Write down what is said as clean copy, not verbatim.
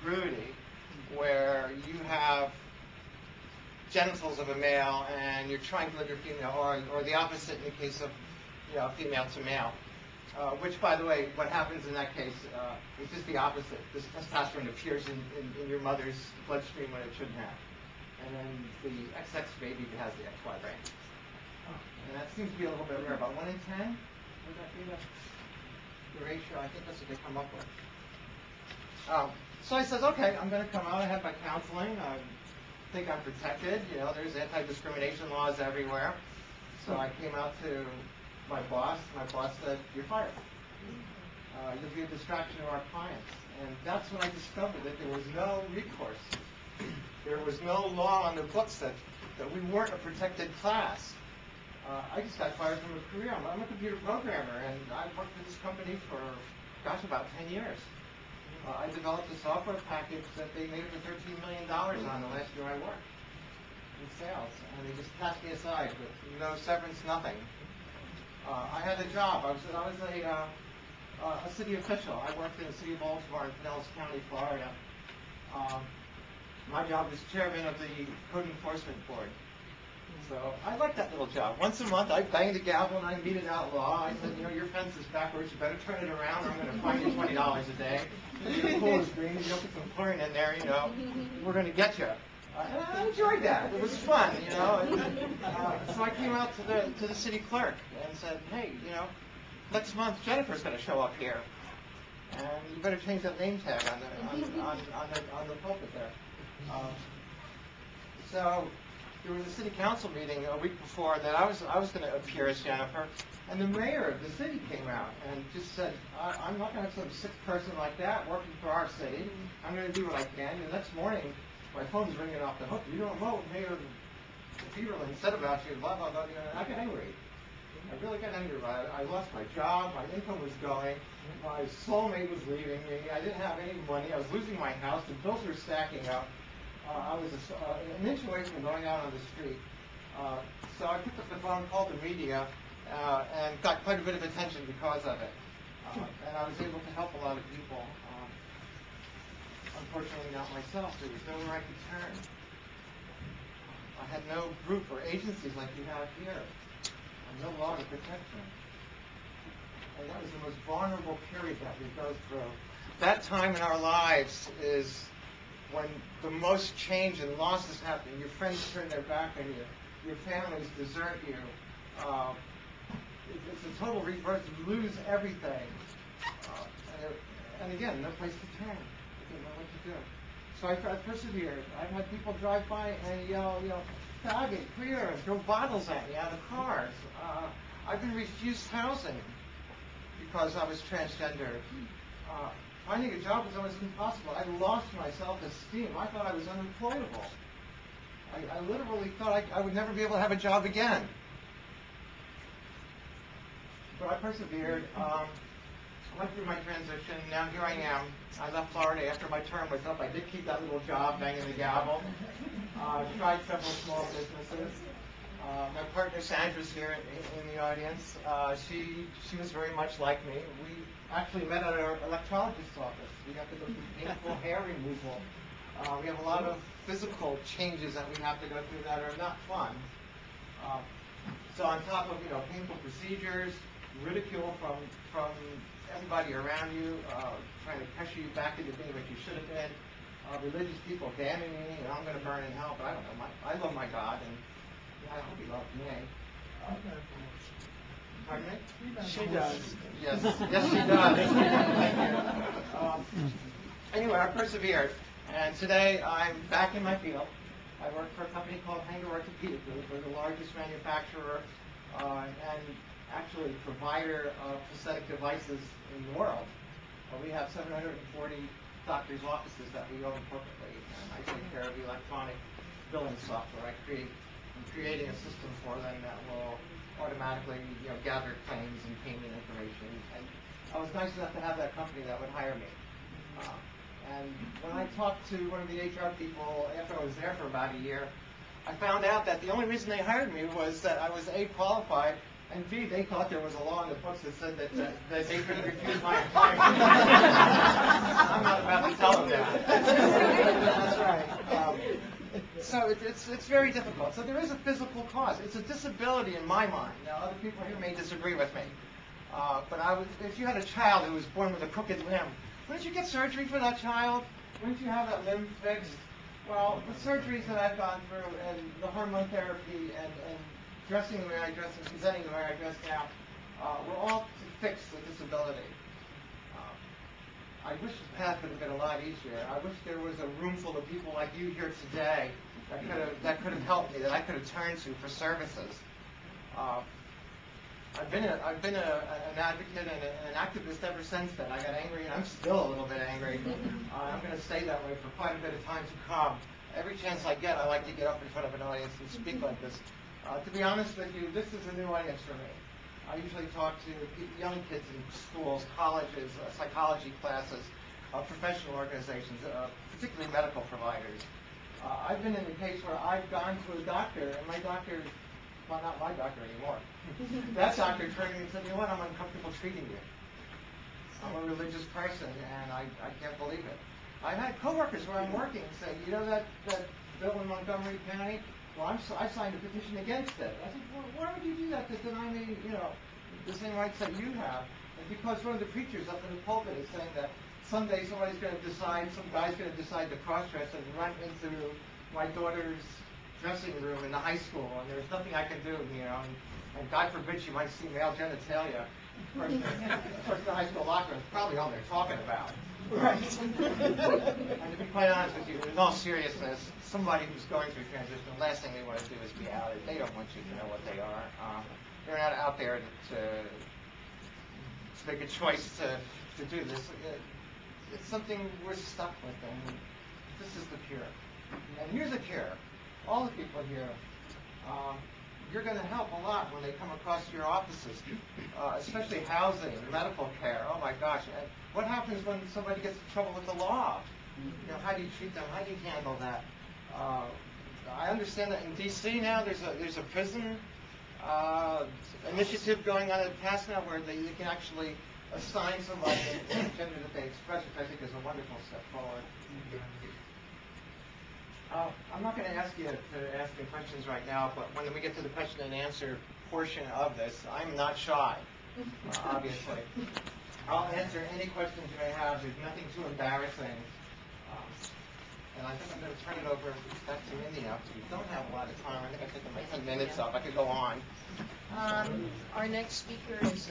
incongruity where you have genitals of a male and you're trying to deliver female, or the opposite in the case of female to male. Which, by the way, what happens in that case is just the opposite. This testosterone appears in your mother's bloodstream when it shouldn't have. And then the XX baby has the XY brain. And that seems to be a little bit rare. About 1 in 10? Would that be the ratio? I think that's what they come up with. So I said, okay, I'm going to come out. I had my counseling. I think I'm protected. There's anti-discrimination laws everywhere. So I came out to my boss. My boss said, you're fired. You'll be a distraction to our clients. And that's when I discovered that there was no recourse. There was no law on the books that we weren't a protected class. I just got fired from a career. I'm a computer programmer, and I've worked for this company for, about 10 years. I developed a software package that they made over $13 million on the last year I worked in sales, and they just cast me aside with no severance, nothing. I had a job. I was a city official. I worked in the city of Baltimore in Pinellas County, Florida. My job was chairman of the Code Enforcement Board. So I liked that little job. Once a month, I banged the gavel and I meted out law. I said, your fence is backwards. You better turn it around, or I'm going to fine you $20 a day. Your pool is green. You don't put some chlorine in there. We're going to get you. And I enjoyed that. It was fun. So I came out to the city clerk and said, hey, next month Jennifer's going to show up here, and you better change that name tag on the pulpit there. So there was a city council meeting a week before that I was going to appear as Jennifer, and the mayor of the city came out and just said, I'm not going to have some sick person like that working for our city. I'm going to do what I can. And the next morning, my phone's ringing off the hook. You don't know what Mayor Peterlin said about you, blah, blah, blah. I got angry. I really got angry about it. I lost my job. My income was going. My soulmate was leaving me. I didn't have any money. I was losing my house. The bills were stacking up. I was an inch away from going out on the street. So I picked up the phone, called the media, and got quite a bit of attention because of it. And I was able to help a lot of people. Unfortunately, not myself. There was nowhere I could turn. I had no group or agencies like you have here. No law to protect them. And that was the most vulnerable period that we go through. That time in our lives is when the most change and loss is happening. Your friends turn their back on you. Your families desert you. It's a total reverse. You lose everything. And again, no place to turn. I didn't know what to do. So I persevered. I've had people drive by and yell, faggot, queer, and throw bottles at me out of cars. I've been refused housing because I was transgender. Finding a job was almost impossible. I lost my self-esteem. I thought I was unemployable. I literally thought I would never be able to have a job again. But I persevered. I went through my transition. Now here I am. I left Florida after my term was up. I did keep that little job, banging the gavel. Tried several small businesses. My partner Sandra's here in the audience. She was very much like me. We actually met at our electrologist's office. We have to go through painful hair removal. We have a lot of physical changes that we have to go through that are not fun. So on top of painful procedures, ridicule from everybody around you, trying to pressure you back into being what you should have been. Religious people damning me, I'm going to burn in hell, but I don't know. I love my God, and I hope He loves me. Pardon me? She does. Yes, she does. Thank you. Anyway, I persevered, and today I'm back in my field. I work for a company called Hanger Orthopedic. We're the largest manufacturer and actually provider of prosthetic devices in the world. We have 740 doctors' offices that we own corporately, and I take care of electronic billing software. I'm creating a system for them that will automatically gather claims and payment information. And I was nice enough to have that company that would hire me. And when I talked to one of the HR people after I was there for about a year, I found out that the only reason they hired me was that I was A, qualified, And B, they thought there was a law in the books that said that they couldn't refuse my employment. I'm not about to tell them that. That's right. So it's very difficult. So there is a physical cause. It's a disability in my mind. Now, other people here may disagree with me. But if you had a child who was born with a crooked limb, wouldn't you get surgery for that child? Wouldn't you have that limb fixed? Well, the surgeries that I've gone through and the hormone therapy and dressing the way I dress and presenting the way I dress now were all to fix the disability. I wish the path would have been a lot easier. I wish there was a room full of people like you here today that could have helped me, that I could have turned to for services. I've been an advocate and an activist ever since then. I got angry, and I'm still a little bit angry. I'm going to stay that way for quite a bit of time to come. Every chance I get, I like to get up in front of an audience and speak like this. To be honest with you, this is a new audience for me. I usually talk to young kids in schools, colleges, psychology classes, professional organizations, particularly medical providers. I've been in a case where I've gone to a doctor, and my doctor, well, not my doctor anymore. That doctor turned to me and said, you know what, I'm uncomfortable treating you. I'm a religious person, and I can't believe it. I've had coworkers where I'm working say, you know that bill in Montgomery County? Well, I signed a petition against it. I said, well, why would you do that to deny me, the same rights that you have? And because one of the preachers up in the pulpit is saying that someday somebody's going to decide, some guy's going to decide to cross-dress and run into my daughter's dressing room in the high school, and there's nothing I can do, and God forbid she might see male genitalia. Of course, the high school locker is probably all they're talking about. Right. And to be quite honest with you, in all seriousness, somebody who's going through transition, the last thing they want to do is be outed. They don't want you to know what they are. They're not out there to make a choice to do this. It's something we're stuck with, and this is the cure. And here's the cure. All the people here, you're going to help a lot when they come across your offices, especially housing, medical care. Oh my gosh. And what happens when somebody gets in trouble with the law? How do you treat them? How do you handle that? I understand that in D.C. now there's a prison initiative going on in PASS now where they can actually assign somebody the gender that they express, which I think is a wonderful step forward. I'm not going to ask you to ask me questions right now, but when we get to the question and answer portion of this, I'm not shy, obviously. I'll answer any questions you may have. There's nothing too embarrassing. And I think I'm going to turn it over back to Mindy now, because we don't have a lot of time. I think I've taken my 10 minutes up. I could go on. Our next speaker is